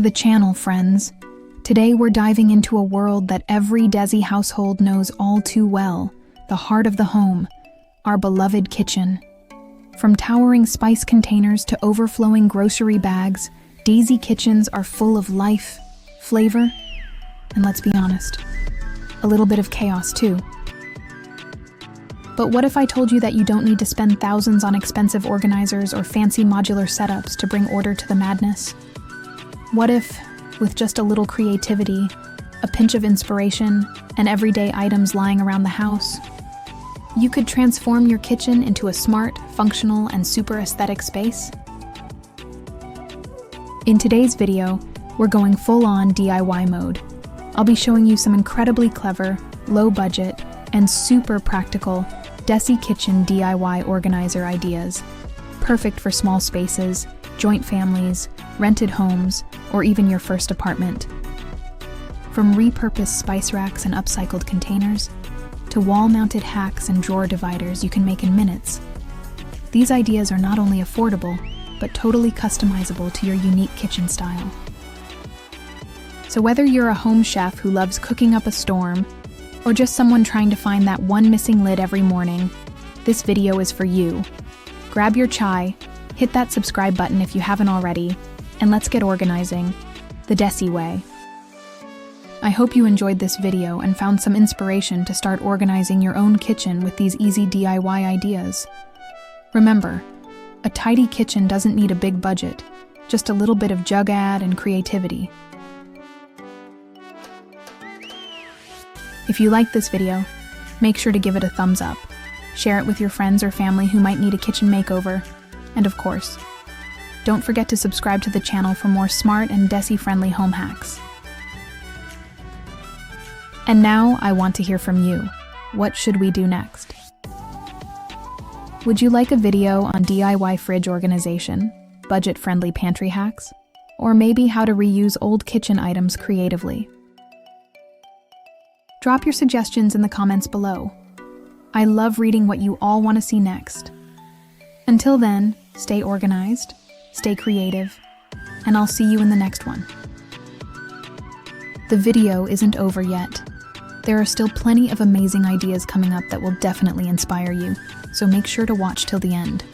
to the channel, friends. Today we're diving into a world that every Desi household knows all too well, the heart of the home, our beloved kitchen. From towering spice containers to overflowing grocery bags, Desi kitchens are full of life, flavor, and let's be honest, a little bit of chaos too. But what if I told you that you don't need to spend thousands on expensive organizers or fancy modular setups to bring order to the madness? What if, with just a little creativity, a pinch of inspiration, and everyday items lying around the house, you could transform your kitchen into a smart, functional, and super aesthetic space? In today's video, we're going full-on DIY mode. I'll be showing you some incredibly clever, low-budget, and super practical Desi kitchen DIY organizer ideas, perfect for small spaces, joint families, rented homes, or even your first apartment. From repurposed spice racks and upcycled containers, to wall-mounted hacks and drawer dividers you can make in minutes. These ideas are not only affordable, but totally customizable to your unique kitchen style. So whether you're a home chef who loves cooking up a storm, or just someone trying to find that one missing lid every morning, this video is for you. Grab your chai, hit that subscribe button if you haven't already, and let's get organizing, the Desi way. I hope you enjoyed this video and found some inspiration to start organizing your own kitchen with these easy DIY ideas. Remember, a tidy kitchen doesn't need a big budget, just a little bit of jugaad and creativity. If you liked this video, make sure to give it a thumbs up, share it with your friends or family who might need a kitchen makeover, and of course, don't forget to subscribe to the channel for more smart and Desi-friendly home hacks. And now I want to hear from you. What should we do next? Would you like a video on DIY fridge organization, budget-friendly pantry hacks, or maybe how to reuse old kitchen items creatively? Drop your suggestions in the comments below. I love reading what you all want to see next. Until then, stay organized, stay creative, and I'll see you in the next one. The video isn't over yet. There are still plenty of amazing ideas coming up that will definitely inspire you, so make sure to watch till the end.